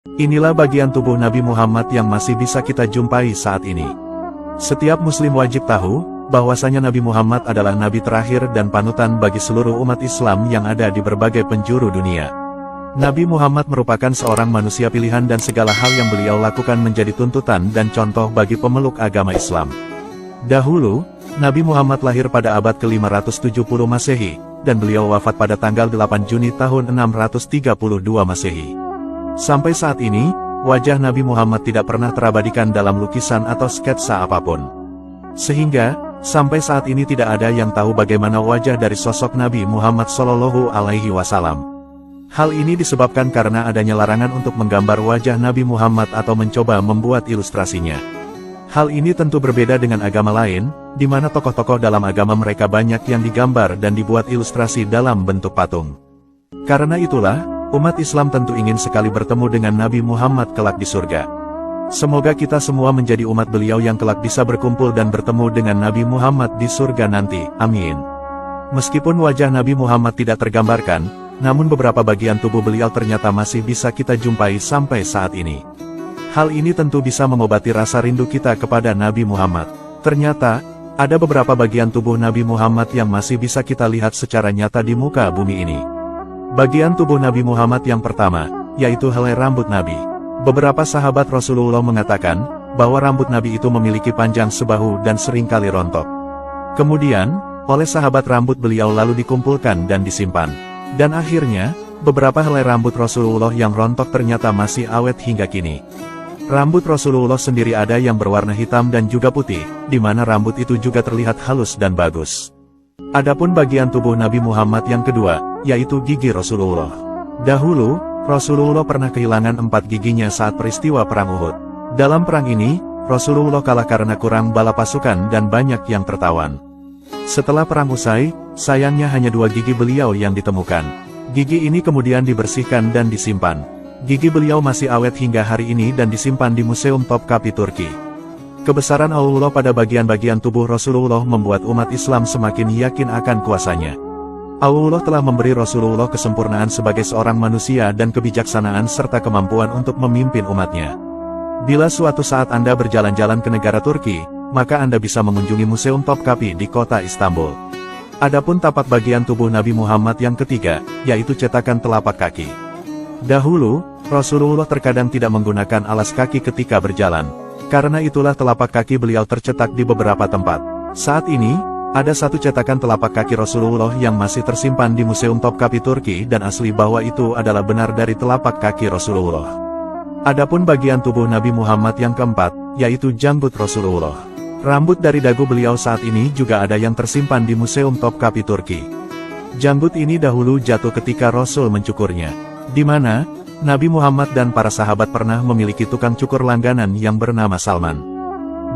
Inilah bagian tubuh Nabi Muhammad yang masih bisa kita jumpai saat ini. Setiap muslim wajib tahu, bahwasanya Nabi Muhammad adalah Nabi terakhir dan panutan bagi seluruh umat Islam yang ada di berbagai penjuru dunia. Nabi Muhammad merupakan seorang manusia pilihan dan segala hal yang beliau lakukan menjadi tuntutan dan contoh bagi pemeluk agama Islam. Dahulu, Nabi Muhammad lahir pada abad ke-570 Masehi, dan beliau wafat pada tanggal 8 Juni tahun 632 Masehi. Sampai saat ini, wajah Nabi Muhammad tidak pernah terabadikan dalam lukisan atau sketsa apapun. Sehingga, sampai saat ini tidak ada yang tahu bagaimana wajah dari sosok Nabi Muhammad SAW. Hal ini disebabkan karena adanya larangan untuk menggambar wajah Nabi Muhammad atau mencoba membuat ilustrasinya. Hal ini tentu berbeda dengan agama lain, di mana tokoh-tokoh dalam agama mereka banyak yang digambar dan dibuat ilustrasi dalam bentuk patung. Karena itulah, umat Islam tentu ingin sekali bertemu dengan Nabi Muhammad kelak di surga. Semoga kita semua menjadi umat beliau yang kelak bisa berkumpul dan bertemu dengan Nabi Muhammad di surga nanti, amin. Meskipun wajah Nabi Muhammad tidak tergambarkan, namun beberapa bagian tubuh beliau ternyata masih bisa kita jumpai sampai saat ini. Hal ini tentu bisa mengobati rasa rindu kita kepada Nabi Muhammad. Ternyata, ada beberapa bagian tubuh Nabi Muhammad yang masih bisa kita lihat secara nyata di muka bumi ini. Bagian tubuh Nabi Muhammad yang pertama, yaitu helai rambut Nabi. Beberapa sahabat Rasulullah mengatakan, bahwa rambut Nabi itu memiliki panjang sebahu dan seringkali rontok. Kemudian, oleh sahabat rambut beliau lalu dikumpulkan dan disimpan. Dan akhirnya, beberapa helai rambut Rasulullah yang rontok ternyata masih awet hingga kini. Rambut Rasulullah sendiri ada yang berwarna hitam dan juga putih, di mana rambut itu juga terlihat halus dan bagus. Adapun bagian tubuh Nabi Muhammad yang kedua, yaitu gigi Rasulullah. Dahulu, Rasulullah pernah kehilangan 4 giginya saat peristiwa Perang Uhud. Dalam perang ini, Rasulullah kalah karena kurang bala pasukan dan banyak yang tertawan. Setelah perang usai, sayangnya hanya 2 gigi beliau yang ditemukan. Gigi ini kemudian dibersihkan dan disimpan. Gigi beliau masih awet hingga hari ini dan disimpan di Museum Topkapi Turki. Kebesaran Allah pada bagian-bagian tubuh Rasulullah membuat umat Islam semakin yakin akan kuasanya. Allah telah memberi Rasulullah kesempurnaan sebagai seorang manusia dan kebijaksanaan serta kemampuan untuk memimpin umatnya. Bila suatu saat Anda berjalan-jalan ke negara Turki, maka Anda bisa mengunjungi Museum Topkapi di kota Istanbul. Adapun tapak bagian tubuh Nabi Muhammad yang ketiga, yaitu cetakan telapak kaki. Dahulu, Rasulullah terkadang tidak menggunakan alas kaki ketika berjalan. Karena itulah telapak kaki beliau tercetak di beberapa tempat. Saat ini, ada satu cetakan telapak kaki Rasulullah yang masih tersimpan di Museum Topkapi Turki dan asli bahwa itu adalah benar dari telapak kaki Rasulullah. Adapun bagian tubuh Nabi Muhammad yang keempat, yaitu janggut Rasulullah. Rambut dari dagu beliau saat ini juga ada yang tersimpan di Museum Topkapi Turki. Janggut ini dahulu jatuh ketika Rasul mencukurnya, di mana Nabi Muhammad dan para sahabat pernah memiliki tukang cukur langganan yang bernama Salman.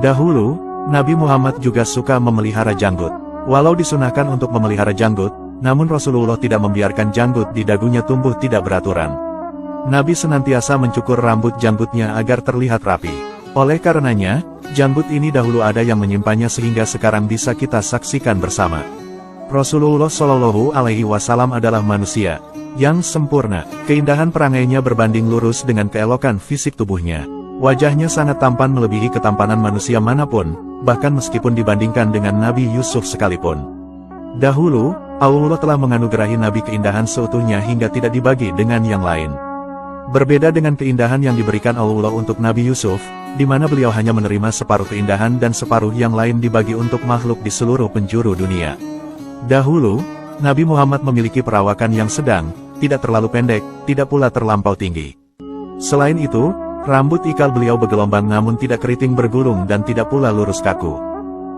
Dahulu, Nabi Muhammad juga suka memelihara janggut. Walau disunahkan untuk memelihara janggut, namun Rasulullah tidak membiarkan janggut di dagunya tumbuh tidak beraturan. Nabi senantiasa mencukur rambut janggutnya agar terlihat rapi. Oleh karenanya, janggut ini dahulu ada yang menyimpannya sehingga sekarang bisa kita saksikan bersama. Rasulullah Shallallahu Alaihi Wasallam adalah manusia yang sempurna. Keindahan perangainya berbanding lurus dengan keelokan fisik tubuhnya. Wajahnya sangat tampan melebihi ketampanan manusia manapun, bahkan meskipun dibandingkan dengan Nabi Yusuf sekalipun. Dahulu, Allah telah menganugerahi Nabi keindahan seutuhnya hingga tidak dibagi dengan yang lain. Berbeda dengan keindahan yang diberikan Allah untuk Nabi Yusuf, di mana beliau hanya menerima separuh keindahan dan separuh yang lain dibagi untuk makhluk di seluruh penjuru dunia. Dahulu, Nabi Muhammad memiliki perawakan yang sedang, tidak terlalu pendek, tidak pula terlampau tinggi. Selain itu, rambut ikal beliau bergelombang namun tidak keriting bergulung dan tidak pula lurus kaku.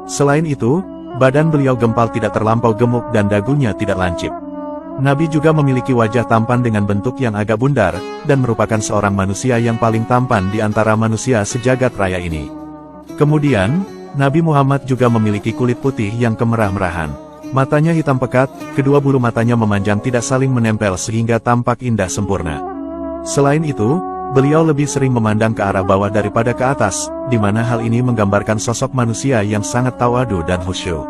Selain itu, badan beliau gempal tidak terlampau gemuk dan dagunya tidak lancip. Nabi juga memiliki wajah tampan dengan bentuk yang agak bundar, dan merupakan seorang manusia yang paling tampan di antara manusia sejagat raya ini. Kemudian, Nabi Muhammad juga memiliki kulit putih yang kemerah-merahan. Matanya hitam pekat, kedua bulu matanya memanjang tidak saling menempel sehingga tampak indah sempurna. Selain itu, beliau lebih sering memandang ke arah bawah daripada ke atas, di mana hal ini menggambarkan sosok manusia yang sangat tawadu dan khusyuk.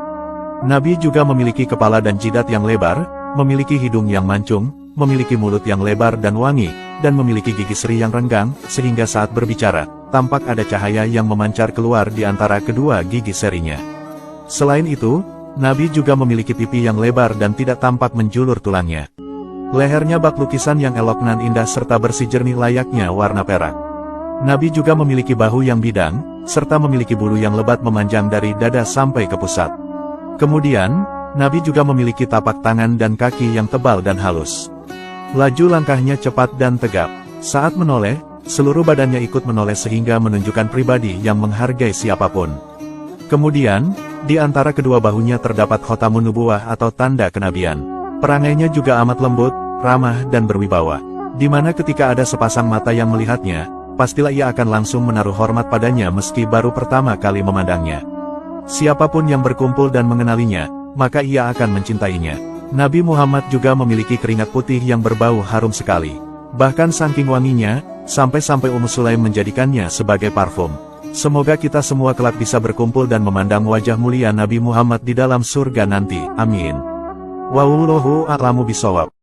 Nabi juga memiliki kepala dan jidat yang lebar, memiliki hidung yang mancung, memiliki mulut yang lebar dan wangi, dan memiliki gigi seri yang renggang, sehingga saat berbicara, tampak ada cahaya yang memancar keluar di antara kedua gigi serinya. Selain itu, Nabi juga memiliki pipi yang lebar dan tidak tampak menjulur tulangnya. Lehernya bak lukisan yang elok nan indah serta bersih jernih layaknya warna perak. Nabi juga memiliki bahu yang bidang, serta memiliki bulu yang lebat memanjang dari dada sampai ke pusat. Kemudian, Nabi juga memiliki tapak tangan dan kaki yang tebal dan halus. Laju langkahnya cepat dan tegap. Saat menoleh, seluruh badannya ikut menoleh sehingga menunjukkan pribadi yang menghargai siapapun. Kemudian, di antara kedua bahunya terdapat khotamun nubuwah atau tanda kenabian. Perangainya juga amat lembut, ramah dan berwibawa. Di mana ketika ada sepasang mata yang melihatnya, pastilah ia akan langsung menaruh hormat padanya meski baru pertama kali memandangnya. Siapapun yang berkumpul dan mengenalinya, maka ia akan mencintainya. Nabi Muhammad juga memiliki keringat putih yang berbau harum sekali. Bahkan saking wanginya, sampai-sampai Ummu Sulaim menjadikannya sebagai parfum. Semoga kita semua kelak bisa berkumpul dan memandang wajah mulia Nabi Muhammad di dalam surga nanti. Amin. Wallahu a'lamu bishawab.